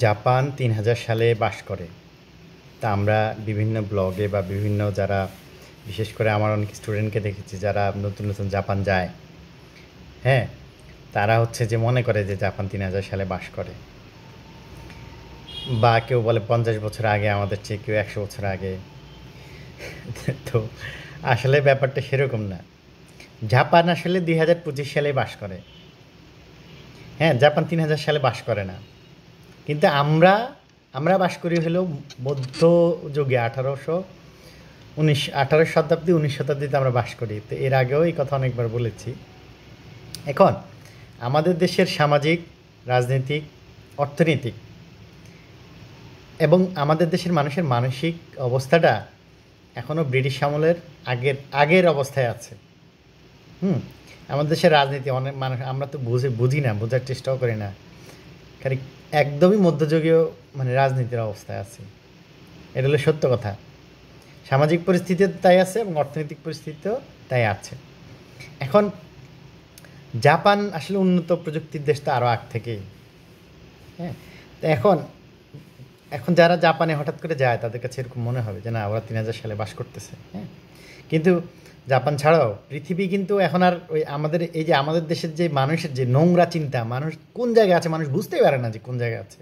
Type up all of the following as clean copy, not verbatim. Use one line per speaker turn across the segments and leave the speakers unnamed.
Japan ৩,০০০ সালে বাস করে। তা আমরা বিভিন্ন ব্লগে বা বিভিন্ন যারা বিশেষ করে আমার অনেক স্টুডেন্টকে দেখেছি যারা নতুন, নতুন জাপান যায়, হ্যাঁ? তারা হচ্ছে যে মনে করে যে জাপান ৩,০০০ সালে বাস করে। বা কেউ বলে ৫০ বছর আগে আমাদের চেয়ে, কেউ ১০০ বছর আগে। তো আসলে ব্যাপারটা সেরকম না। জাপান আসলে ২০২৫ সালে বাস করে। হ্যাঁ, জাপান ৩,০০০ সালে বাস করে না। কিন্তু আমরা বাস করি হলো মধ্যযুগে ১৮ শতাব্দী ১৯ শতাব্দীতে আমরা বাস করি। তো এর আগেও এই কথা অনেকবার বলেছি। এখন আমাদের দেশের সামাজিক, রাজনৈতিক, অর্থনৈতিক এবং আমাদের দেশের মানুষের মানসিক অবস্থাটা এখনও ব্রিটিশ আমলের আগের অবস্থায় আছে। আমাদের দেশের রাজনীতি অনেক মানুষ আমরা তো বুঝি না, বোঝার চেষ্টাও করি না। খালি একদমই মধ্যযুগীয় রাজনীতির অবস্থায় আছে। এটা হলো সত্য কথা। সামাজিক পরিস্থিতিও তাই আছে এবং অর্থনৈতিক পরিস্থিতিও তাই আছে। এখন জাপান আসলে উন্নত প্রযুক্তির দেশ তো আরও আগ থেকেই। হ্যাঁ, তো এখন যারা জাপানে হঠাৎ করে যায় তাদের কাছে এরকম মনে হবে যে না, ওরা ৩,০০০ সালে বাস করতেছে। হ্যাঁ, কিন্তু জাপান ছাড়াও পৃথিবী কিন্তু এখন আর ওই আমাদের দেশের যে মানুষের যে নোংরা চিন্তা, মানুষ কোন জায়গায় আছে মানুষ বুঝতেই পারে না যে কোন জায়গায় আছে।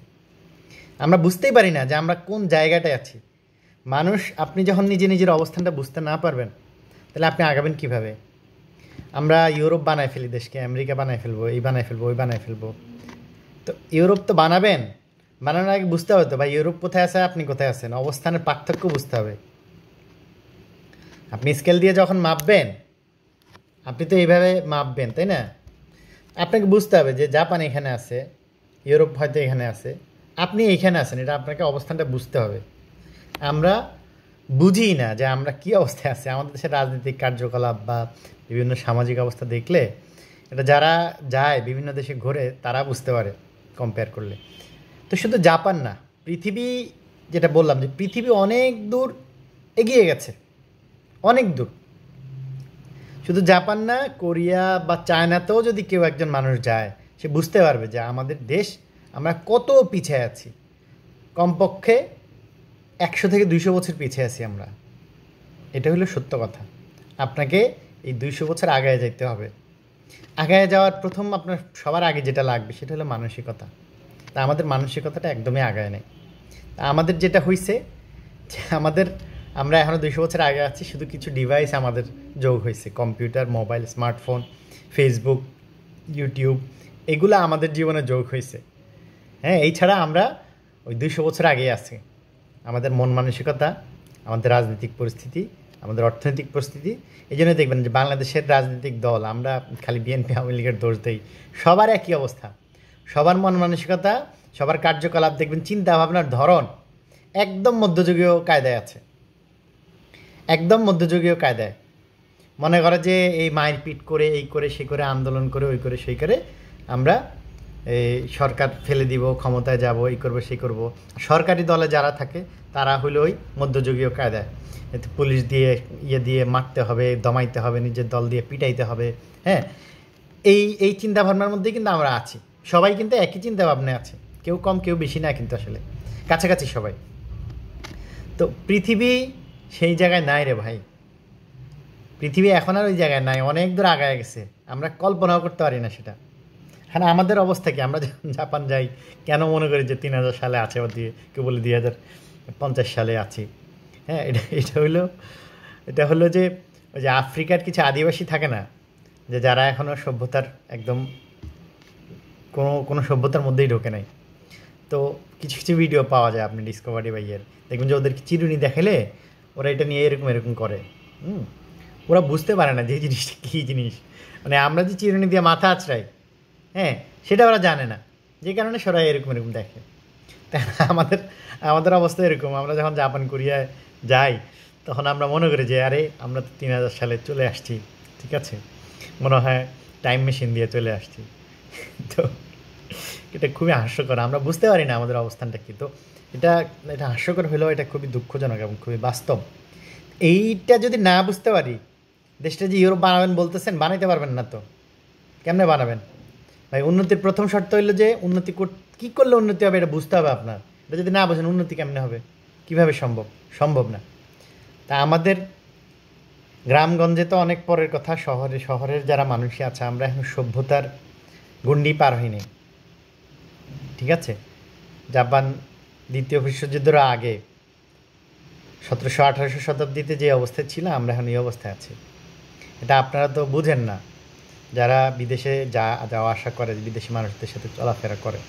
আমরা বুঝতেই পারি না যে আমরা কোন জায়গাটায় আছি। আপনি যখন নিজের অবস্থানটা বুঝতে না পারবেন, তাহলে আপনি আগাবেন কিভাবে? আমরা ইউরোপ বানায় ফেলি দেশকে, আমেরিকা বানায় ফেলবো, এই বানায় ফেলবো, ওই বানায় ফেলবো। তো ইউরোপ তো বানানোর আগে বুঝতে হবে তো ভাই ইউরোপ কোথায় আছে, আপনি কোথায় আছেন, অবস্থানের পার্থক্য বুঝতে হবে। আপনি স্কেল দিয়ে যখন মাপবেন, আপনি তো এইভাবে মাপবেন, তাই না? আপনাকে বুঝতে হবে যে জাপান এখানে আছে, ইউরোপ হয়তো এখানে আছে, আপনি এইখানে আছেন, এটা আপনাকে অবস্থানটা বুঝতে হবে। আমরা বুঝি না যে আমরা কী অবস্থায় আছি। আমাদের দেশের রাজনৈতিক কার্যকলাপ বা বিভিন্ন সামাজিক অবস্থা দেখলে এটা যারা যায় বিভিন্ন দেশে ঘুরে তারা বুঝতে পারে কম্পেয়ার করলে। তো শুধু জাপান না, পৃথিবী, যেটা বললাম যে পৃথিবী অনেক দূর এগিয়ে গেছে, অনেক দূর। শুধু জাপান না, কোরিয়া বা চায়নাতেও যদি কেউ একজন মানুষ যায়, সে বুঝতে পারবে যে আমাদের দেশ, আমরা কত পিছিয়ে আছি। কমপক্ষে ১০০ থেকে ২০০ বছর পিছিয়ে আছি আমরা। এটা হলো সত্য কথা। আপনাকে এই ২০০ বছর আগায় যেতে হবে। আগায় যাওয়ার প্রথম আপনার সবার আগে যেটা লাগবে সেটা হলো মানসিকতা। তা আমাদের মানসিকতাটা একদমই আগায় নেই। তা আমাদের যেটা হয়েছে যে আমরা এখনও ২০০ বছর আগে আছি, শুধু কিছু ডিভাইস আমাদের যোগ হয়েছে, computer, mobile, smartphone, Facebook, YouTube, এগুলো আমাদের জীবনে যোগ হয়েছে। হ্যাঁ, এই ছাড়া আমরা ওই ২০০ বছর আগেই আছি। আমাদের মন মানসিকতা, আমাদের রাজনৈতিক পরিস্থিতি, আমাদের অর্থনৈতিক পরিস্থিতি, এই জন্য দেখবেন যে বাংলাদেশের রাজনৈতিক দল, আমরা খালি বিএনপি আওয়ামী লীগের দোষ দেই, সবার একই অবস্থা। সবার মন মানসিকতা, সবার কার্যকলাপ দেখবেন, চিন্তা ভাবনার ধরন একদম মধ্যযুগীয় কায়দায় আছে, একদম মধ্যযুগীয় কায়দায়। মনে করে যে এই মায়ের পিট করে, এই করে, সে করে, আন্দোলন করে, ওই করে, সেই করে আমরা এই সরকার ফেলে দিব, ক্ষমতায় যাব, এই করবো, সেই করবো। সরকারি দলে যারা থাকে তারা হলো ওই মধ্যযুগীয় কায়দায়, এতে পুলিশ দিয়ে দিয়ে মারতে হবে, দমাইতে হবে, নিজের দল দিয়ে পিটাইতে হবে। হ্যাঁ, এই চিন্তাভাবনার মধ্যেই কিন্তু আমরা আছি। সবাই কিন্তু একই চিন্তাভাবনায় আছে, কেউ কম কেউ বেশি না, কিন্তু আসলে কাছাকাছি সবাই। তো পৃথিবী সেই জায়গায় নাই রে ভাই। পৃথিবী এখন আর ওই জায়গায় নাই, অনেক দূর আগায় গেছে, আমরা কল্পনাও করতে পারি না সেটা। হ্যাঁ, আমাদের অবস্থা কি? আমরা যখন জাপান যাই কেন মনে করি যে ৩,০০০ সালে আছে, বা কেউ বলে ২০৫০ সালে আছি। হ্যাঁ, এটা হলো যে ওই যে আফ্রিকার কিছু আদিবাসী থাকে না, যে যারা এখনও সভ্যতার একদম কোনো সভ্যতার মধ্যেই ঢোকে নাই। তো কিছু কিছু ভিডিও পাওয়া যায় আপনি ডিসকভারি বা দেখবেন যে ওদেরকে চিরুনি দেখালে ওরা এটা নিয়ে এরকম করে। ওরা বুঝতে পারে না যে এই জিনিসটা কী জিনিস। আমরা যে চিরুনি দিয়ে মাথা আঁচড়াই, হ্যাঁ, সেটা ওরা জানে না, যে কারণে সবাই এরকম দেখে। তাই আমাদের অবস্থা এরকম। আমরা যখন জাপান কোরিয়ায় যাই তখন আমরা মনে করি যে আরে আমরা তো ৩,০০০ সালে চলে আসছি, ঠিক আছে, মনে হয় টাইম মেশিন দিয়ে চলে আসছি। তো এটা খুবই হাস্যকর, আমরা বুঝতে পারি না আমাদের অবস্থানটা কী। তো এটা হাস্যকর হলেও এটা খুবই দুঃখজনক এবং খুবই বাস্তব। এইটা যদি না বুঝতে পারি, দেশটা যে ইউরোপ বানাবেন বলতেছেন, বানাইতে পারবেন না তো। কেমনে বানাবেন ভাই? উন্নতির প্রথম শর্ত হইলো যে উন্নতি কী করলে উন্নতি হবে এটা বুঝতে হবে আপনার। এটা যদি না বোঝেন উন্নতি কেমনে হবে, কীভাবে সম্ভব? সম্ভব না। তা আমাদের গ্রামগঞ্জে তো অনেক পরের কথা, শহরের যারা মানুষই আছে আমরা এখন সভ্যতার গণ্ডি পার হইনি, ঠিক আছে? জাপান দ্বিতীয় বিশ্বযুদ্ধের আগে 1700-1800 শতাব্দীতে যে অবস্থায় ছিল আমরা এখন এই অবস্থায় আছি। এটা আপনারা তো বুঝেন না, যারা বিদেশে যাওয়া আসা করে, বিদেশি মানুষদের সাথে চলাফেরা করে,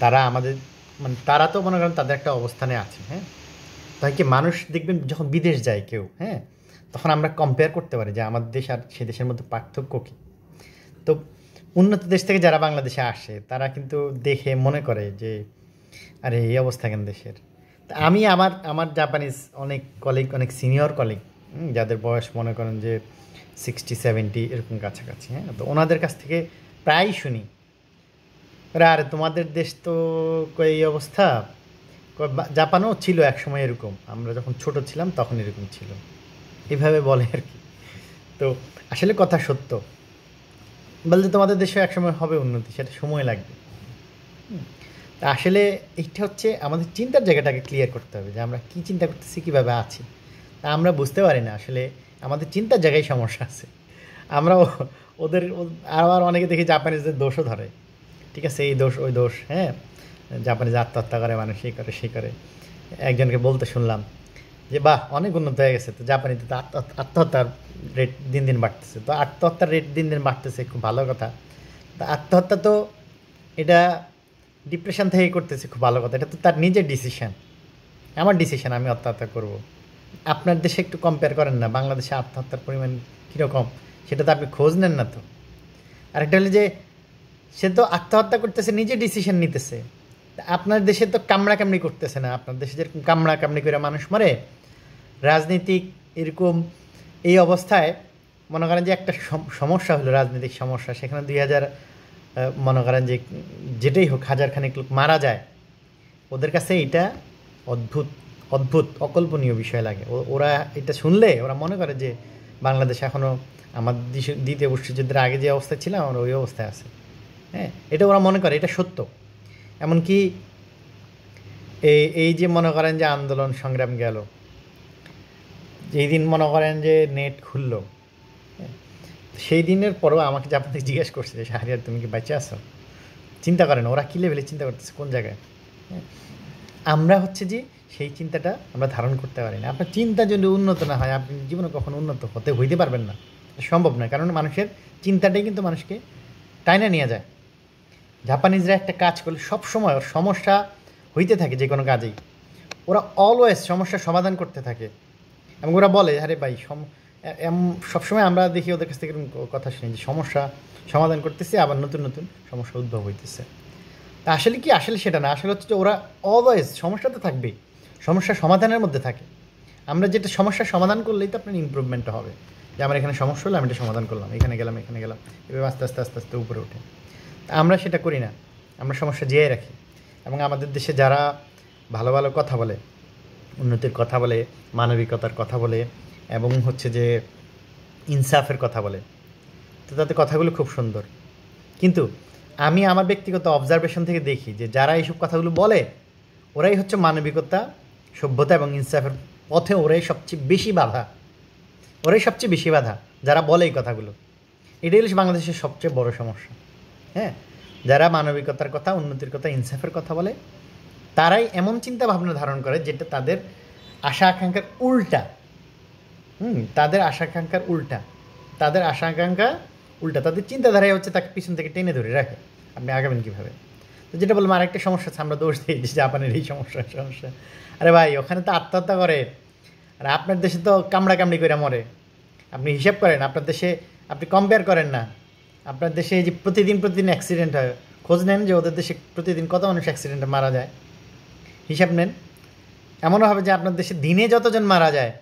তারা আমাদের মানে তারা তো মনে করেন তাদের একটা অবস্থানে আছে। হ্যাঁ, তাই কি মানুষ দেখবেন যখন বিদেশ যায় কেউ, হ্যাঁ, তখন আমরা কম্পেয়ার করতে পারি যে আমাদের দেশ আর সে দেশের মধ্যে পার্থক্য কী। তো উন্নত দেশ থেকে যারা বাংলাদেশে আসে তারা কিন্তু দেখে মনে করে যে আরে এই অবস্থা কেন দেশের। তা আমি আমার জাপানিজ অনেক কলিগ, অনেক সিনিয়র কলিগ, যাদের বয়স মনে করেন যে 60-70 এরকম কাছাকাছি, হ্যাঁ, তো ওনাদের কাছ থেকে প্রায়ই শুনি, আরে তোমাদের দেশ তো এই অবস্থা, জাপানও ছিল এক সময় এরকম, আমরা যখন ছোট ছিলাম তখন এরকম ছিল, এভাবে বলে আর কি। তো আসলে কথা সত্য, বলতে তোমাদের দেশে একসময় হবে উন্নতি, সেটা সময় লাগবে। তা আসলে এইটা হচ্ছে আমাদের চিন্তার জায়গাটাকে ক্লিয়ার করতে হবে যে আমরা কী চিন্তা করতেছি, কীভাবে আছি। তা আমরা বুঝতে পারি না আসলে আমাদের চিন্তার জায়গায় সমস্যা আছে। আমরা ওদের আবার অনেকে দেখি জাপানিজদের দোষও ধরে, ঠিক আছে, এই দোষ ওই দোষ, হ্যাঁ, জাপানিজ আত্মহত্যা করে, মানুষ এই করে সেই করে। একজনকে বলতে শুনলাম যে বাহ অনেক উন্নত হয়ে গেছে, তো জাপানিতে তো আত্মহত্যার রেট দিন দিন বাড়তেছে, তো আত্মহত্যার রেট দিন দিন বাড়তেছে, খুব ভালো কথা। তা আত্মহত্যা তো এটা ডিপ্রেশন থেকে করতেছে, খুব ভালো কথা, এটা তো তার নিজের ডিসিশন, আমার ডিসিশন, আমি আত্মহত্যা করব। আপনার দেশে একটু কম্পেয়ার করেন না, বাংলাদেশে আত্মহত্যার পরিমাণ কীরকম সেটা তো আপনি খোঁজ নেন না। তো আরেকটা হলো যে সে তো আত্মহত্যা করতেছে, নিজে ডিসিশন নিতেছে, আপনার দেশে তো কামড়াকামড়ি করতেছে না। আপনার দেশে যেরকম কামড়াকামড়ি করে মানুষ মরে, রাজনীতিক এরকম এই অবস্থায় মনে করেন যে একটা সমস্যা হলো, রাজনৈতিক সমস্যা, সেখানে 2000 মনে করেন যে যেটাই হোক হাজারখানেক লোক মারা যায়, ওদের কাছে এটা অদ্ভুত অদ্ভুত অকল্পনীয় বিষয় লাগে। ওরা এটা শুনলে ওরা মনে করে যে বাংলাদেশ এখনও আমার দ্বিতীয় বিশ্বযুদ্ধের আগে যে অবস্থায় ছিল আমরা ওই অবস্থায় আছে। হ্যাঁ, এটা ওরা মনে করে, এটা সত্য। এমনকি এই যে মনে করেন যে আন্দোলন সংগ্রাম গেল, যেই দিন মনে করেন যে নেট খুললো, সেই দিনের পরেও আমাকে জাপান থেকে জিজ্ঞেস করছে যে শাহরিয়ার তুমি কি বেঁচে আছো? চিন্তা করেন ওরা কী লেভেলে চিন্তা করতেছে, কোন জায়গায়। আমরা হচ্ছে যে সেই চিন্তাটা আমরা ধারণ করতে পারি না। আপনার চিন্তা যদি উন্নত না হয় আপনি জীবনে কখনো উন্নত হইতে পারবেন না, সম্ভব নয়। কারণ মানুষের চিন্তাটাই কিন্তু মানুষকে টাইনা নিয়ে যায়। জাপানিজরা একটা কাজ করলে সবসময় ওর সমস্যা হইতে থাকে, যে কোনো কাজেই ওরা অলওয়েজ সমস্যার সমাধান করতে থাকে। এবং ওরা বলে আরে ভাই সবসময় আমরা দেখি ওদের কাছ থেকে কথা শুনি যে সমস্যা সমাধান করতেছে, আবার নতুন নতুন সমস্যা উদ্ভব হইতেছে। তা আসলে কি, আসলে সেটা না, আসলে হচ্ছে যে ওরা অলওয়েজ সমস্যা তো থাকবেই, সমস্যা সমাধানের মধ্যে থাকে। আমরা যেটা সমস্যার সমাধান করলেই তো আপনার ইমপ্রুভমেন্ট হবে, যে আমার এখানে সমস্যা হলো আমি এটা সমাধান করলাম, এখানে গেলাম এভাবে আস্তে আস্তে আস্তে আস্তে উপরে ওঠে। আমরা সেটা করি না, আমরা সমস্যা জিয়ে রাখি। এবং আমাদের দেশে যারা ভালো ভালো কথা বলে, উন্নতির কথা বলে, মানবিকতার কথা বলে, এবং হচ্ছে যে ইনসাফের কথা বলে, তো তাদের কথাগুলো খুব সুন্দর। কিন্তু আমি আমার ব্যক্তিগত অবজারভেশন থেকে দেখি যে যারা এইসব কথাগুলো বলে ওরাই হচ্ছে মানবিকতা, সভ্যতা এবং ইনসাফের পথে ওরাই সবচেয়ে বেশি বাধা, যারা বলে এই কথাগুলো। এটাই হচ্ছে বাংলাদেশের সবচেয়ে বড় সমস্যা। হ্যাঁ, যারা মানবিকতার কথা, উন্নতির কথা, ইনসাফের কথা বলে, তারাই এমন চিন্তা ভাবনা ধারণ করে যেটা তাদের আশা আকাঙ্ক্ষার উল্টা। তাদের আশা আকাঙ্ক্ষা উল্টা, তাদের চিন্তাধারাই হচ্ছে তাকে পিছন থেকে টেনে ধরে রাখে, আপনি আগাবেন কীভাবে। তো যেটা বললাম, আরেকটা সমস্যা আছে, আমরা দোষ দিই যে জাপানের এই সমস্যা। আরে ভাই ওখানে তো আত্মহত্যা করে, আর আপনার দেশে তো কামড়াকামড়ি করে মরে। আপনি হিসাব করেন, আপনার দেশে আপনি কম্পেয়ার করেন না। আপনার দেশে এই যে প্রতিদিন অ্যাক্সিডেন্ট হয়, খোঁজ নেন যে ওদের দেশে প্রতিদিন কত মানুষ অ্যাক্সিডেন্টে মারা যায়, হিসাব নেন। এমনও হবে যে আপনার দেশে দিনে যতজন মারা যায়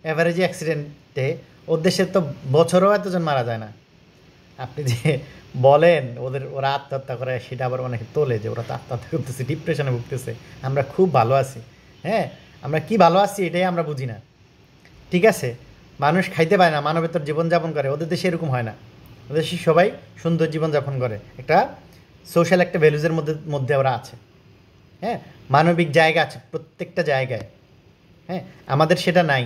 অ্যাভারেজে অ্যাক্সিডেন্টে, ওর দেশে তো বছরও এতজন মারা যায় না। আপনি যে বলেন ওরা আত্মহত্যা করে, সেটা আবার অনেকে তোলে যে ওরা তো আত্মহত্যা করতেছে, ডিপ্রেশনে ভুগতেছে, আমরা খুব ভালো আছি। হ্যাঁ, আমরা কি ভালো আছি এটাই আমরা বুঝি না। ঠিক আছে, মানুষ খাইতে পায় না, মানবেতর জীবনযাপন করে, ওদের দেশে এরকম হয় না। ওদের দেশে সবাই সুন্দর জীবনযাপন করে, একটা সোশ্যাল একটা ভ্যালুজের মধ্যে মধ্যে ওরা আছে। হ্যাঁ, মানবিক জায়গা আছে প্রত্যেকটা জায়গায়। হ্যাঁ, আমাদের সেটা নাই।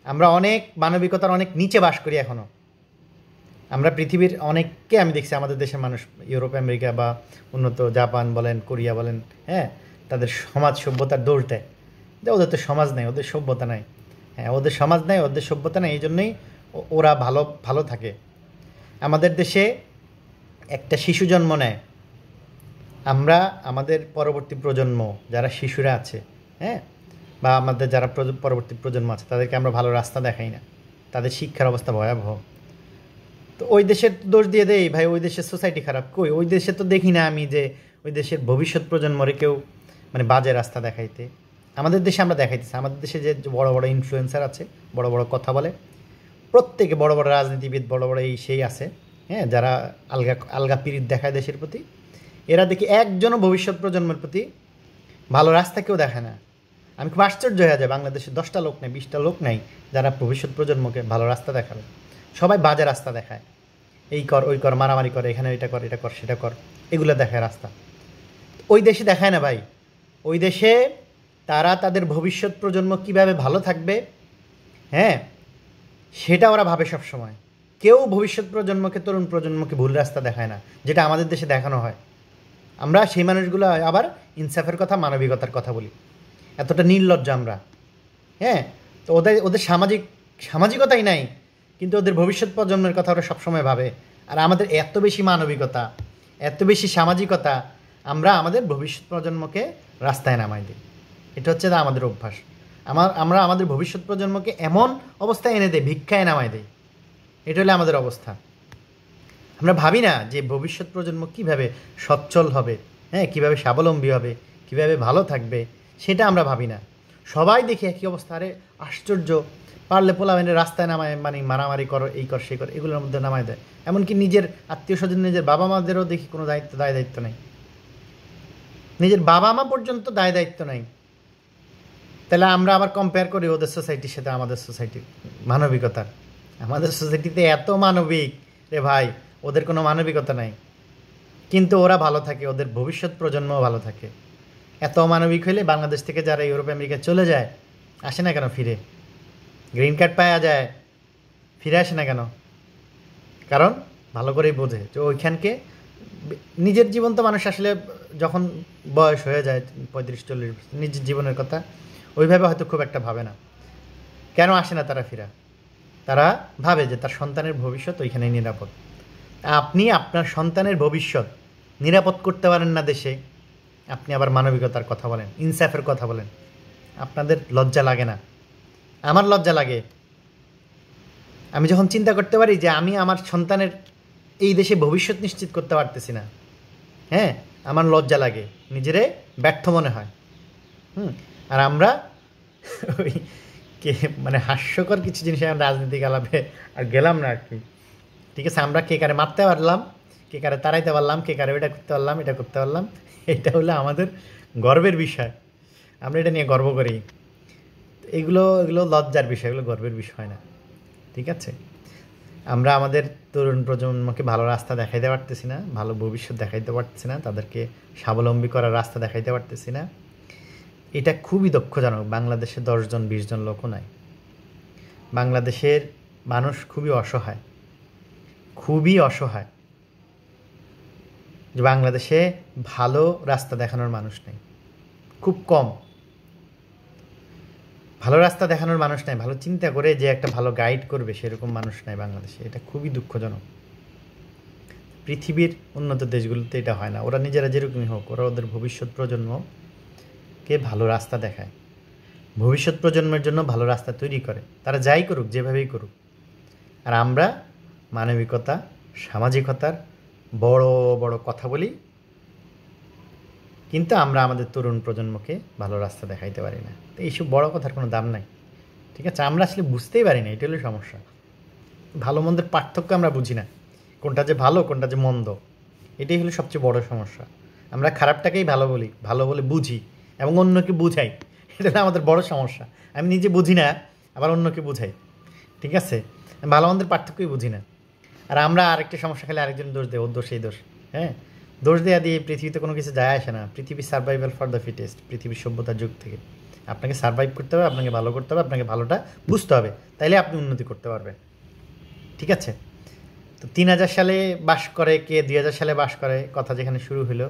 আমরা অনেক মানবিকতার অনেক নিচে বাস করি এখনও। আমরা পৃথিবীর অনেককে আমি দেখছি, আমাদের দেশের মানুষ ইউরোপ আমেরিকা বা উন্নত জাপান বলেন, কোরিয়া বলেন, হ্যাঁ, তাদের সমাজ সভ্যতার দোষ দেয় যে ওদের তো সমাজ নেই, ওদের সভ্যতা নাই। হ্যাঁ, ওদের সমাজ নেই, ওদের সভ্যতা নেই, এই জন্যই ওরা ভালো ভালো থাকে। আমাদের দেশে একটা শিশু জন্ম নেয়, আমরা আমাদের পরবর্তী প্রজন্ম যারা শিশুরা আছে, হ্যাঁ, বা আমাদের যারা পরবর্তী প্রজন্ম আছে, তাদেরকে আমরা ভালো রাস্তা দেখাই না। তাদের শিক্ষার অবস্থা ভয়াবহ। তো ওই দেশের দোষ দিয়ে দেই ভাই, ওই দেশের সোসাইটি খারাপ। কই, ওই দেশে তো দেখি না আমি যে ওই দেশের ভবিষ্যৎ প্রজন্মরে কেউ মানে বাজে রাস্তা দেখাইতে। আমাদের দেশে আমরা দেখাইতেছি, আমাদের দেশে যে বড় বড় ইনফ্লুয়েন্সার আছে, বড় বড় কথা বলে, প্রত্যেকে বড় বড় রাজনীতিবিদ, বড় বড় এই সেই আছে, হ্যাঁ, যারা আলগা আলগা পিরিত দেখায় দেশের প্রতি, এরা দেখি একজনও ভবিষ্যৎ প্রজন্মের প্রতি ভালো রাস্তা কেউ দেখায় না। আমি খুব আশ্চর্য হয়ে যায়, বাংলাদেশে 10টা লোক নেই, 20টা লোক নাই যারা ভবিষ্যৎ প্রজন্মকে ভালো রাস্তা দেখাবে। সবাই বাজে রাস্তা দেখায়, এই কর ওই কর, মারামারি করে, এখানে এটা কর, এটা কর, সেটা কর, এগুলো দেখায় রাস্তা। ওই দেশে দেখায় না ভাই। ওই দেশে তারা তাদের ভবিষ্যৎ প্রজন্ম কিভাবে ভালো থাকবে, হ্যাঁ, সেটা ওরা ভাবে সব সময়। কেউ ভবিষ্যৎ প্রজন্মকে, তরুণ প্রজন্মকে ভুল রাস্তা দেখায় না, যেটা আমাদের দেশে দেখানো হয়। আমরা সেই মানুষগুলো আবার ইনসাফের কথা, মানবিকতার কথা বলি, এতটা নির্লজ্জ আমরা। হ্যাঁ, তো ওদের ওদের সামাজিকতাই নাই, কিন্তু ওদের ভবিষ্যৎ প্রজন্মের কথা ওরা সবসময় ভাবে। আর আমাদের এত বেশি মানবিকতা, এত বেশি সামাজিকতা, আমরা আমাদের ভবিষ্যৎ প্রজন্মকে রাস্তায় নামাই দিই। এটা হচ্ছে আমাদের অভ্যাস। আমরা আমাদের ভবিষ্যৎ প্রজন্মকে এমন অবস্থায় এনে দেয়, ভিক্ষায় নামাই দেয়। এটা হলো আমাদের অবস্থা। আমরা ভাবি না যে ভবিষ্যৎ প্রজন্ম কীভাবে সচ্ছল হবে, হ্যাঁ, কীভাবে স্বাবলম্বী হবে, কীভাবে ভালো থাকবে, সেটা আমরা ভাবি না। সবাই দেখি একই অবস্থা। আরে আশ্চর্য, পারলে পোলাবেনের রাস্তায় নামায়, মানে মারামারি করো, এই কর সেই কর, এগুলোর মধ্যে নামায় দেয়। এমনকি নিজের আত্মীয় স্বজন, নিজের বাবা মাদেরও দেখি কোনো দায় দায়িত্ব নেই। নিজের বাবা মা পর্যন্ত দায় দায়িত্ব নেই। তাহলে আমরা আবার কম্পেয়ার করি ওদের সোসাইটির সাথে আমাদের সোসাইটির মানবিকতার। আমাদের সোসাইটিতে এত মানবিক রে ভাই, ওদের কোনো মানবিকতা নাই, কিন্তু ওরা ভালো থাকে, ওদের ভবিষ্যৎ প্রজন্মও ভালো থাকে। এত মানবিক হইলে বাংলাদেশ থেকে যারা ইউরোপ আমেরিকায় চলে যায়, আসে না কেন ফিরে? গ্রিন কার্ড পাওয়া যায়, ফিরে আসে না কেন? কারণ ভালো করেই বোঝে যে ওইখানকে নিজের জীবন তো মানুষ আসলে যখন বয়স হয়ে যায় 35-40, নিজের জীবনের কথা ওইভাবে হয়তো খুব একটা ভাবে না। কেন আসে না তারা ফিরা? তারা ভাবে যে তার সন্তানের ভবিষ্যৎ ওইখানেই নিরাপদ। আপনি আপনার সন্তানের ভবিষ্যৎ নিরাপদ করতে পারেন না দেশে, আপনি আবার মানবিকতার কথা বলেন, ইনসাফের কথা বলেন। আপনাদের লজ্জা লাগে না? আমার লজ্জা লাগে। আমি যখন চিন্তা করতে পারি যে আমি আমার সন্তানের এই দেশে ভবিষ্যৎ নিশ্চিত করতে পারতেছি না, হ্যাঁ, আমার লজ্জা লাগে, নিজেরে ব্যর্থ মনে হয়। আর আমরা ওই মানে হাস্যকর কিছু জিনিস আমরা রাজনীতিক আলাপে আর গেলাম না আর কি। ঠিক আছে, আমরা কে কারে মারতে পারলাম, কে কারে তাড়াইতে পারলাম, কে কারে এটা করতে পারলাম, এটা করতে পারলাম, এটা হলো আমাদের গর্বের বিষয়। আমরা এটা নিয়ে গর্ব করি। এগুলো লজ্জার বিষয়, এগুলো গর্বের বিষয় না। ঠিক আছে, আমরা আমাদের তরুণ প্রজন্মকে ভালো রাস্তা দেখাইতে পারতেছি না, ভালো ভবিষ্যৎ দেখাইতে পারতেছি না, তাদেরকে স্বাবলম্বী করার রাস্তা দেখাইতে পারতেছি না। এটা খুবই দুঃখজনক। বাংলাদেশে 10 জন 20 জন লোকও নাই। বাংলাদেশের মানুষ খুবই অসহায়, খুবই অসহায়। যে বাংলাদেশে ভালো রাস্তা দেখানোর মানুষ নেই, খুব কম। ভালো রাস্তা দেখানোর মানুষ নাই, ভালো চিন্তা করে যে একটা ভালো গাইড করবে সেরকম মানুষ নাই বাংলাদেশে। এটা খুবই দুঃখজনক। পৃথিবীর উন্নত দেশগুলোতে এটা হয় না। ওরা নিজেরা যেরকমই হোক, ওরা ওদের ভবিষ্যৎ প্রজন্মকে ভালো রাস্তা দেখায়, ভবিষ্যৎ প্রজন্মের জন্য ভালো রাস্তা তৈরি করে। তারা যাই করুক, যেভাবেই করুক। আর আমরা মানবিকতা, সামাজিকতার বড় বড় কথা বলি, কিন্তু আমরা আমাদের তরুণ প্রজন্মকে ভালো রাস্তা দেখাইতে পারি না। তো এইসব বড় কথার কোনো দাম নাই। ঠিক আছে, আমরা আসলে বুঝতেই পারি না, এটা হলো সমস্যা। ভালো মন্দের পার্থক্য আমরা বুঝি না, কোনটা যে ভালো কোনটা যে মন্দ, এটাই হলো সবচেয়ে বড় সমস্যা। আমরা খারাপটাকেই ভালো বলি, ভালো বলে বুঝি এবং অন্যকে বুঝাই। এটা হলো আমাদের বড় সমস্যা। আমি নিজে বুঝি না, আবার অন্যকে বুঝাই। ঠিক আছে, ভালো মন্দের পার্থক্যই বুঝি না। আর আমরা আরেকটা সমস্যা, খালি আরেকজন দোষ দেয়, ওর দোষ এই দোষ। হ্যাঁ, দোষ দেওয়া দিয়ে পৃথিবীতে কোনো কিছু যায় আসে না। পৃথিবী সার্ভাইভাল ফর দ্য ফিটেস্ট, পৃথিবীর সভ্যতার যুগ থেকে আপনাকে সার্ভাইভ করতে হবে, আপনাকে ভালো করতে হবে, আপনাকে ভালোটা বুঝতে হবে, তাইলে আপনি উন্নতি করতে পারবেন। ঠিক আছে? তো 3000 সালে বাস করে কে, 2000 সালে বাস করে কথা যেখানে শুরু হলো,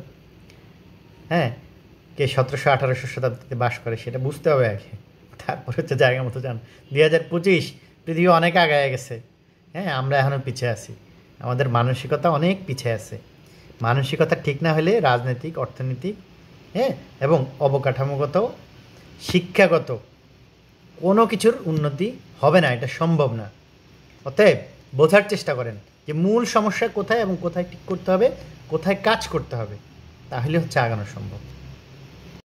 হ্যাঁ, কে 1700-1800 শতাব্দীতে বাস করে সেটা বুঝতে হবে আগে, তারপর হচ্ছে জায়গা মতো যান। 2025 পৃথিবী অনেক আগায় গেছে, হ্যাঁ, আমরা এখনও পিছিয়ে আছি, আমাদের মানসিকতা অনেক পিছিয়ে আছে। মানসিকতা ঠিক না হলে রাজনৈতিক, অর্থনৈতিক, হ্যাঁ, এবং অবকাঠামোগত, শিক্ষাগত কোনো কিছুর উন্নতি হবে না, এটা সম্ভব না। অতএব বোঝার চেষ্টা করেন যে মূল সমস্যা কোথায় এবং কোথায় ঠিক করতে হবে, কোথায় কাজ করতে হবে, তাহলে হচ্ছে আগানো সম্ভব।